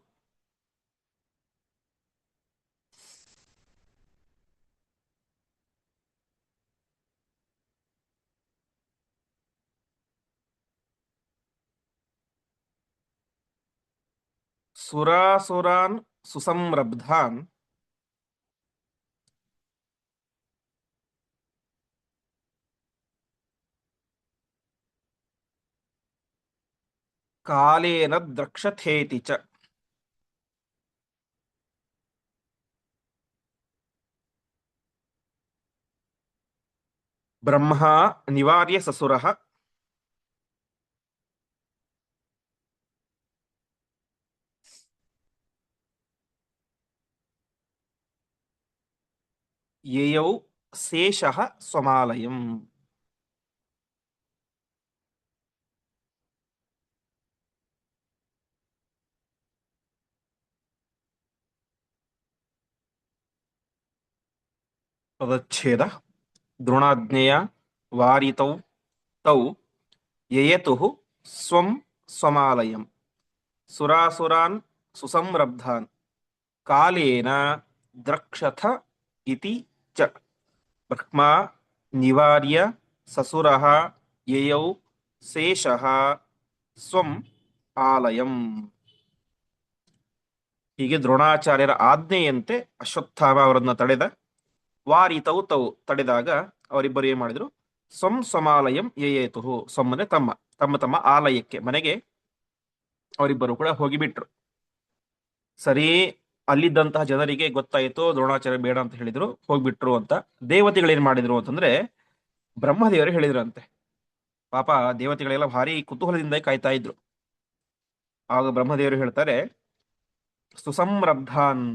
ಸುರಾಸುರಾನ್ ಸುಸಂರಬ್ಧಾನ್ ಕಾಲೇನ ದ್ರಕ್ಷಥೇತಿ ಚ. ಬ್ರಹ್ಮ ನಿವಾರ್ಯ ಸಸುರಃ ಯಯೌ ಶೇಷಃ ಸ್ವಮಾಲಯಂ. ಪದಚ್ಛೇದ. ದ್ರೋಣಾಜ್ಞೆಯ ವಾರಿತೌ ತೌ ಯಯತುಃ ಸ್ವಂ ಸ್ವಮಾಲಯಂ ಸುರಾಸುರಾನ್ ಸುಸಂರಬ್ಧಾನ್ ಕಾಲೇನ ದ್ರಕ್ಷಥ ಇತಿ ಚ. ಬ್ರಹ್ಮ ನಿವಾರ್ಯ ಸಸುರಃ ಯಯೌ ಶೇಷಃ ಸ್ವಂ ಆಲಯಂ. ಹೀಗೆ ದ್ರೋಣಾಚಾರ್ಯರ ಆಜ್ಞೆಯಂತೆ ಅಶ್ವತ್ಥಾಮ ಅವರನ್ನ ತಡೆದ. ವಾರಿತೌ ತೌ ತಡೆದಾಗ ಅವರಿಬ್ಬರು ಏನ್ ಮಾಡಿದ್ರು? ಸ್ವಂ ಸ್ವಮಾಲಯಂ ಯಯೇತುಹು. ಸ್ವಮ್ಮನೆ ತಮ್ಮ ತಮ್ಮ ತಮ್ಮ ಆಲಯಕ್ಕೆ ಮನೆಗೆ ಅವರಿಬ್ಬರು ಕೂಡ ಹೋಗಿಬಿಟ್ರು. ಸರಿ, ಅಲ್ಲಿದ್ದಂತಹ ಜನರಿಗೆ ಗೊತ್ತಾಯಿತು ದ್ರೋಣಾಚಾರ್ಯ ಬೇಡ ಅಂತ ಹೇಳಿದ್ರು, ಹೋಗ್ಬಿಟ್ರು ಅಂತ. ದೇವತೆಗಳು ಏನ್ ಮಾಡಿದ್ರು ಅಂತಂದ್ರೆ ಬ್ರಹ್ಮದೇವರು ಹೇಳಿದ್ರಂತೆ. ಪಾಪ ದೇವತೆಗಳೆಲ್ಲ ಭಾರಿ ಕುತೂಹಲದಿಂದ ಕಾಯ್ತಾ ಇದ್ರು. ಆಗ ಬ್ರಹ್ಮದೇವರು ಹೇಳ್ತಾರೆ, ಸುಸಂರಬ್ಧಾನ್,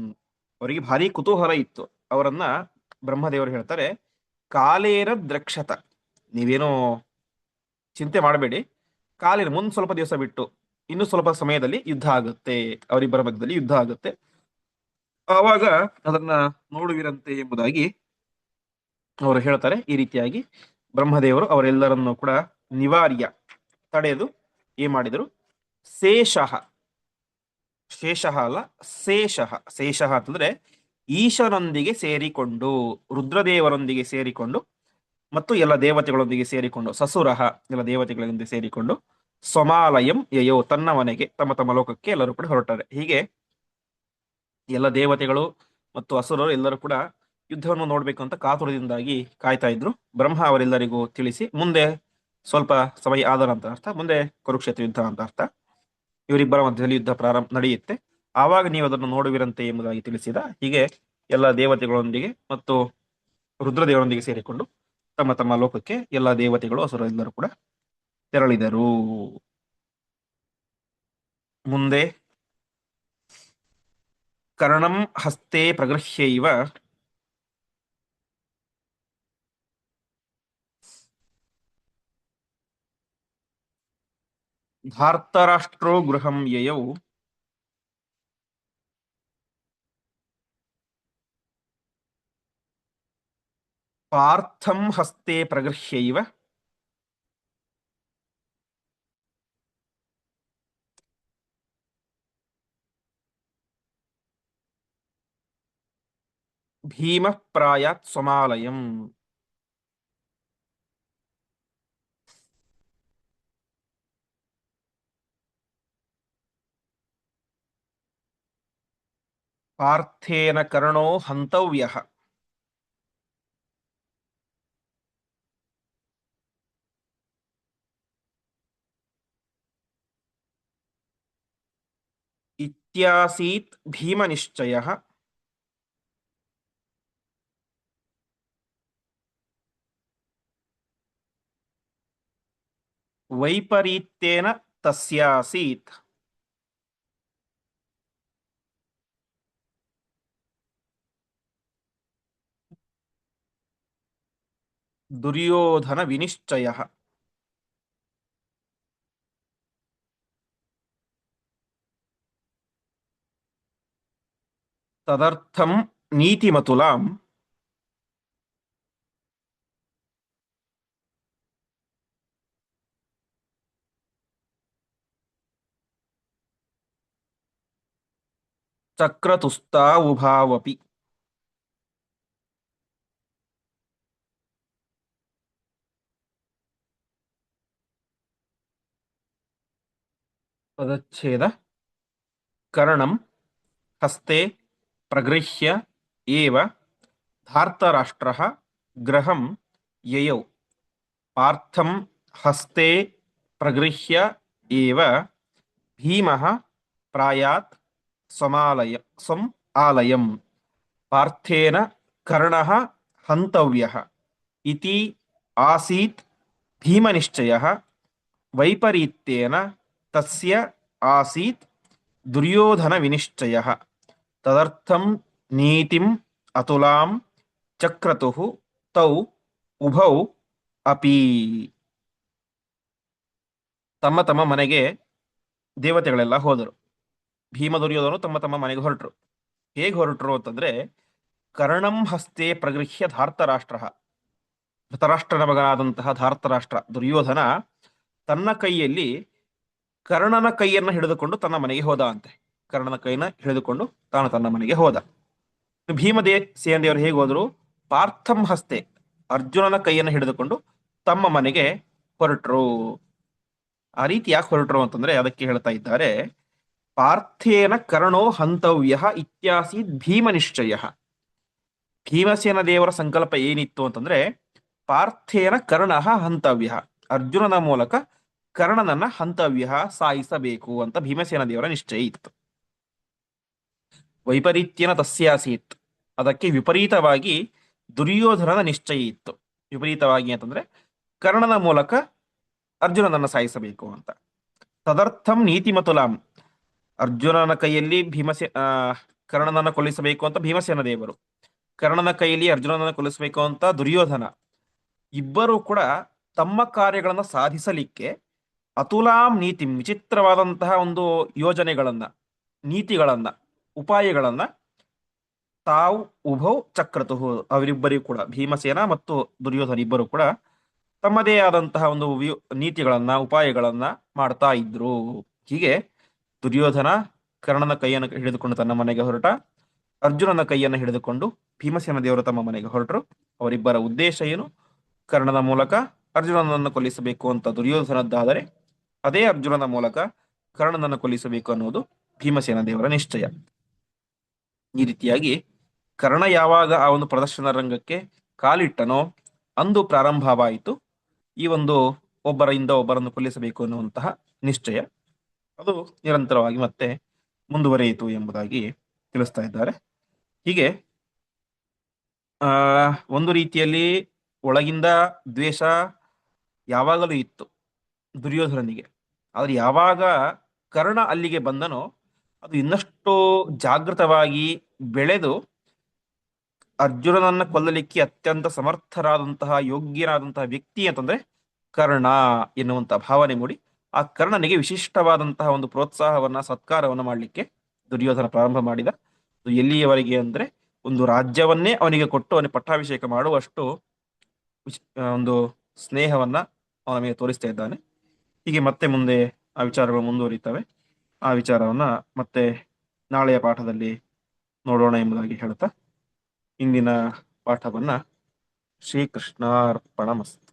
ಅವರಿಗೆ ಭಾರಿ ಕುತೂಹಲ ಇತ್ತು. ಅವರನ್ನ ಬ್ರಹ್ಮದೇವರು ಹೇಳ್ತಾರೆ, ಕಾಲೇನ ದ್ರಕ್ಷತ, ನೀವೇನೋ ಚಿಂತೆ ಮಾಡಬೇಡಿ, ಕಾಲಿನ ಮುಂದ್ ಸ್ವಲ್ಪ ದಿವಸ ಬಿಟ್ಟು ಇನ್ನು ಸ್ವಲ್ಪ ಸಮಯದಲ್ಲಿ ಯುದ್ಧ ಆಗುತ್ತೆ, ಅವರಿಬ್ಬರ ಮಧ್ಯದಲ್ಲಿ ಯುದ್ಧ ಆಗುತ್ತೆ, ಆವಾಗ ಅದನ್ನ ನೋಡುವಿರಂತೆ ಎಂಬುದಾಗಿ ಅವರು ಹೇಳ್ತಾರೆ. ಈ ರೀತಿಯಾಗಿ ಬ್ರಹ್ಮದೇವರು ಅವರೆಲ್ಲರನ್ನು ಕೂಡ ನಿವಾರ್ಯ ತಡೆದು ಏನ್ ಮಾಡಿದರು? ಶೇಷಃ, ಶೇಷಃ ಅಲ್ಲ ಶೇಷಃ, ಶೇಷಃ ಅಂತಂದ್ರೆ ಈಶನೊಂದಿಗೆ ಸೇರಿಕೊಂಡು, ರುದ್ರದೇವರೊಂದಿಗೆ ಸೇರಿಕೊಂಡು ಮತ್ತು ಎಲ್ಲ ದೇವತೆಗಳೊಂದಿಗೆ ಸೇರಿಕೊಂಡು, ಸಸುರಃ ಎಲ್ಲ ದೇವತೆಗಳೊಂದಿಗೆ ಸೇರಿಕೊಂಡು, ಸ್ವಮಾಲಯಂ ಯಯೋ ತನ್ನ ಮನೆಗೆ, ತಮ್ಮ ತಮ್ಮ ಲೋಕಕ್ಕೆ ಎಲ್ಲರೂ ಕೂಡ ಹೊರಟಾರೆ. ಹೀಗೆ ಎಲ್ಲ ದೇವತೆಗಳು ಮತ್ತು ಅಸುರರು ಎಲ್ಲರೂ ಕೂಡ ಯುದ್ಧವನ್ನು ನೋಡ್ಬೇಕು ಅಂತ ಕಾತುರದಿಂದಾಗಿ ಕಾಯ್ತಾ ಇದ್ರು. ಬ್ರಹ್ಮ ಅವರೆಲ್ಲರಿಗೂ ತಿಳಿಸಿ, ಮುಂದೆ ಸ್ವಲ್ಪ ಸಮಯ ಆದ ನಂತರ ಅರ್ಥ, ಮುಂದೆ ಕುರುಕ್ಷೇತ್ರ ಯುದ್ಧ ಅಂತ ಅರ್ಥ, ಇವರಿಬ್ಬರ ಮಧ್ಯದಲ್ಲಿ ಯುದ್ಧ ಪ್ರಾರಂಭ ನಡೆಯುತ್ತೆ, ಆವಾಗ ನೀವು ಅದನ್ನು ನೋಡುವಿರಂತೆ ಎಂಬುದಾಗಿ ತಿಳಿಸಿದ. ಹೀಗೆ ಎಲ್ಲ ದೇವತೆಗಳೊಂದಿಗೆ ಮತ್ತು ರುದ್ರದೇವರೊಂದಿಗೆ ಸೇರಿಕೊಂಡು ತಮ್ಮ ತಮ್ಮ ಲೋಕಕ್ಕೆ ಎಲ್ಲ ದೇವತೆಗಳು ಅಸುರರೆಲ್ಲರೂ ಕೂಡ ತೆರಳಿದರು. ಮುಂದೆ ಕರ್ಣಂ ಹಸ್ತೆ ಪ್ರಗೃಹ್ಯೈವ ಧಾರ್ತರಾಷ್ಟ್ರೋ ಗೃಹಂ ಯಯೌ ಪಾರ್ಥಂ ಹಸ್ತೆ ಪ್ರಗೃಹ್ಯೈವ ಭೀಮ ಪ್ರಾಯಾತ್ ಸ್ವಮಾಲಯಂ. ಪಾರ್ಥೇನ ಕರ್ಣೋ ಹಂತವ್ಯಃ ಇತ್ಯಾಸೀತ್ ಭೀಮ ನಿಶ್ಚಯಃ ವೈಪರೀತ್ಯೇನ ತಸ್ಯಾಸೀತ್. ದುರ್ಯೋಧನ ವಿನಿಶ್ಚಯಃ ತದರ್ಥಂ ನೀತಿಮತುಲಾಂ ಚಕ್ರತುಸ್ತಾ ಉಭಾವಪಿ. ಪದಚ್ಛೇದ. ಕರ್ಣಂ ಹಸ್ತೆ ಪ್ರಗೃಹ್ಯ ಏವ ಧಾರ್ತರಾಷ್ಟ್ರಃ ಗೃಹಂ ಯಯೌ ಪಾರ್ಥಂ ಹಸ್ತೆ ಪ್ರಗೃಹ್ಯ ಏವ ಭೀಮಃ ಪ್ರಾಯಾತ್ ಸ್ವಮಾಲಯ ಸ್ವಂ ಆಲಯಂ ಪಾರ್ಥೇನ ಕರ್ಣಃ ಹಂತವ್ಯಃ ಇತಿ ಆಸೀತ್ ಭೀಮನಿಶ್ಚಯಃ ವೈಪರೀತ್ಯೇನ ತಸ್ಯ ಆಸೀತ್ ದುರ್ಯೋಧನ ವಿನಿಶ್ಚಯಃ ತದರ್ಥಂ ನೀತಿಂ ಅತುಲಾಂ ಚಕ್ರತುಃ ತೌ ಉಭೌ ಅಪಿ. ತಮ್ಮ ತಮ್ಮ ಮನೆಗೆ ದೇವತೆಗಳೆಲ್ಲ ಹೋದರು. ಭೀಮ ದುರ್ಯೋಧನರು ತಮ್ಮ ತಮ್ಮ ಮನೆಗೆ ಹೊರಟರು. ಹೇಗೆ ಹೊರಟರು ಅಂತಂದ್ರೆ, ಕರ್ಣಂ ಹಸ್ತೆ ಪ್ರಗೃಹ್ಯ ಧಾರ್ತರಾಷ್ಟ್ರ, ಧೃತರಾಷ್ಟ್ರನ ಮಗನಾದಂತಹ ಧಾರ್ತರಾಷ್ಟ್ರ ದುರ್ಯೋಧನ ತನ್ನ ಕೈಯಲ್ಲಿ ಕರ್ಣನ ಕೈಯನ್ನು ಹಿಡಿದುಕೊಂಡು ತನ್ನ ಮನೆಗೆ ಹೋದ ಅಂತೆ. ಕರ್ಣನ ಕೈನ ಹಿಡಿದುಕೊಂಡು ತಾನು ತನ್ನ ಮನೆಗೆ ಹೋದ. ಸೇನೆಯವರು ಹೇಗೆ ಹೋದರು? ಪಾರ್ಥಂ ಹಸ್ತೆ, ಅರ್ಜುನನ ಕೈಯನ್ನು ಹಿಡಿದುಕೊಂಡು ತಮ್ಮ ಮನೆಗೆ ಹೊರಟರು. ಆ ರೀತಿ ಯಾಕೆ ಹೊರಟರು ಅಂತಂದ್ರೆ ಅದಕ್ಕೆ ಹೇಳ್ತಾ ಇದ್ದಾರೆ, ಪಾರ್ಥೇನ ಕರ್ಣೋ ಹಂತವ್ಯ ಇತ್ಯಾಸೀತ್ ಭೀಮ ನಿಶ್ಚಯ. ಭೀಮಸೇನ ದೇವರ ಸಂಕಲ್ಪ ಏನಿತ್ತು ಅಂತಂದ್ರೆ, ಪಾರ್ಥೇನ ಕರ್ಣ ಹಂತವ್ಯ, ಅರ್ಜುನನ ಮೂಲಕ ಕರ್ಣನನ್ನ ಹಂತವ್ಯ ಸಾಯಿಸಬೇಕು ಅಂತ ಭೀಮಸೇನ ದೇವರ ನಿಶ್ಚಯ ಇತ್ತು. ವೈಪರೀತ್ಯನ ತಸ್ಯಾಸೀತ್, ಅದಕ್ಕೆ ವಿಪರೀತವಾಗಿ ದುರ್ಯೋಧನನ ನಿಶ್ಚಯ ಇತ್ತು. ವಿಪರೀತವಾಗಿ ಅಂತಂದ್ರೆ ಕರ್ಣನ ಮೂಲಕ ಅರ್ಜುನನನ್ನ ಸಾಯಿಸಬೇಕು ಅಂತ. ತದರ್ಥಂ ನೀತಿಮತುಲಾಂ, ಅರ್ಜುನನ ಕೈಯಲ್ಲಿ ಕರ್ಣನನ್ನ ಕೊಲ್ಲಿಸಬೇಕು ಅಂತ ಭೀಮಸೇನ ದೇವರು, ಕರ್ಣನ ಕೈಯಲ್ಲಿ ಅರ್ಜುನನನ್ನ ಕೊಲ್ಲಿಸಬೇಕು ಅಂತ ದುರ್ಯೋಧನ, ಇಬ್ಬರೂ ಕೂಡ ತಮ್ಮ ಕಾರ್ಯಗಳನ್ನು ಸಾಧಿಸಲಿಕ್ಕೆ ಅತುಲಾಂ ನೀತಿ, ವಿಚಿತ್ರವಾದಂತಹ ಒಂದು ಯೋಜನೆಗಳನ್ನ, ನೀತಿಗಳನ್ನ, ಉಪಾಯಗಳನ್ನ ತಾವು ಉಭೌ ಚಕ್ರತುಹು, ಅವರಿಬ್ಬರಿಗೂ ಕೂಡ ಭೀಮಸೇನ ಮತ್ತು ದುರ್ಯೋಧನ ಇಬ್ಬರು ಕೂಡ ತಮ್ಮದೇ ಆದಂತಹ ಒಂದು ನೀತಿಗಳನ್ನ, ಉಪಾಯಗಳನ್ನ ಮಾಡ್ತಾ ಇದ್ರು. ಹೀಗೆ ದುರ್ಯೋಧನ ಕರ್ಣನ ಕೈಯನ್ನು ಹಿಡಿದುಕೊಂಡು ತನ್ನ ಮನೆಗೆ ಹೊರಟ, ಅರ್ಜುನನ ಕೈಯನ್ನು ಹಿಡಿದುಕೊಂಡು ಭೀಮಸೇನ ದೇವರು ತಮ್ಮ ಮನೆಗೆ ಹೊರಟರು. ಅವರಿಬ್ಬರ ಉದ್ದೇಶ ಏನು? ಕರ್ಣನ ಮೂಲಕ ಅರ್ಜುನನನ್ನು ಕೊಲ್ಲಿಸಬೇಕು ಅಂತ ದುರ್ಯೋಧನದ್ದಾದರೆ, ಅದೇ ಅರ್ಜುನನ ಮೂಲಕ ಕರ್ಣನನ್ನು ಕೊಲ್ಲಿಸಬೇಕು ಅನ್ನೋದು ಭೀಮಸೇನ ದೇವರ ನಿಶ್ಚಯ. ಈ ರೀತಿಯಾಗಿ ಕರ್ಣ ಯಾವಾಗ ಆ ಒಂದು ಪ್ರದರ್ಶನ ರಂಗಕ್ಕೆ ಕಾಲಿಟ್ಟನೋ ಅಂದು ಪ್ರಾರಂಭವಾಯಿತು ಈ ಒಂದು ಒಬ್ಬರಿಂದ ಒಬ್ಬರನ್ನು ಕೊಲ್ಲಿಸಬೇಕು ಅನ್ನುವಂತಹ ನಿಶ್ಚಯ. ಅದು ನಿರಂತರವಾಗಿ ಮತ್ತೆ ಮುಂದುವರಿಯಿತು ಎಂಬುದಾಗಿ ತಿಳಿಸ್ತಾ ಇದ್ದಾರೆ. ಹೀಗೆ ಒಂದು ರೀತಿಯಲ್ಲಿ ಒಳಗಿಂದ ದ್ವೇಷ ಯಾವಾಗಲೂ ಇತ್ತು ದುರ್ಯೋಧನನಿಗೆ. ಆದ್ರೆ ಯಾವಾಗ ಕರ್ಣ ಅಲ್ಲಿಗೆ ಬಂದನೋ ಅದು ಇನ್ನಷ್ಟು ಜಾಗೃತವಾಗಿ ಬೆಳೆದು ಅರ್ಜುನನನ್ನ ಕೊಲ್ಲಲಿಕ್ಕೆ ಅತ್ಯಂತ ಸಮರ್ಥರಾದಂತಹ, ಯೋಗ್ಯರಾದಂತಹ ವ್ಯಕ್ತಿ ಅಂತಂದ್ರೆ ಕರ್ಣ ಎನ್ನುವಂತಹ ಭಾವನೆ ಮೂಡಿ ಆ ಕರ್ಣನಿಗೆ ವಿಶಿಷ್ಟವಾದಂತಹ ಒಂದು ಪ್ರೋತ್ಸಾಹವನ್ನ, ಸತ್ಕಾರವನ್ನ ಮಾಡಲಿಕ್ಕೆ ದುರ್ಯೋಧನ ಪ್ರಾರಂಭ ಮಾಡಿದ. ಎಲ್ಲಿಯವರೆಗೆ ಅಂದ್ರೆ ಒಂದು ರಾಜ್ಯವನ್ನೇ ಅವನಿಗೆ ಕೊಟ್ಟು ಅವನಿಗೆ ಪಟ್ಟಾಭಿಷೇಕ ಮಾಡುವಷ್ಟು ಒಂದು ಸ್ನೇಹವನ್ನ ಅವನ ಮೇಲೆ ತೋರಿಸ್ತಾ ಇದ್ದಾನೆ. ಹೀಗೆ ಮತ್ತೆ ಮುಂದೆ ಆ ವಿಚಾರಗಳು ಮುಂದುವರಿತವೆ. ಆ ವಿಚಾರವನ್ನ ಮತ್ತೆ ನಾಳೆಯ ಪಾಠದಲ್ಲಿ ನೋಡೋಣ ಎಂಬುದಾಗಿ ಹೇಳ್ತಾ ಇಂದಿನ ಪಾಠವನ್ನ ಶ್ರೀಕೃಷ್ಣಾರ್ಪಣಮಸ್ತು.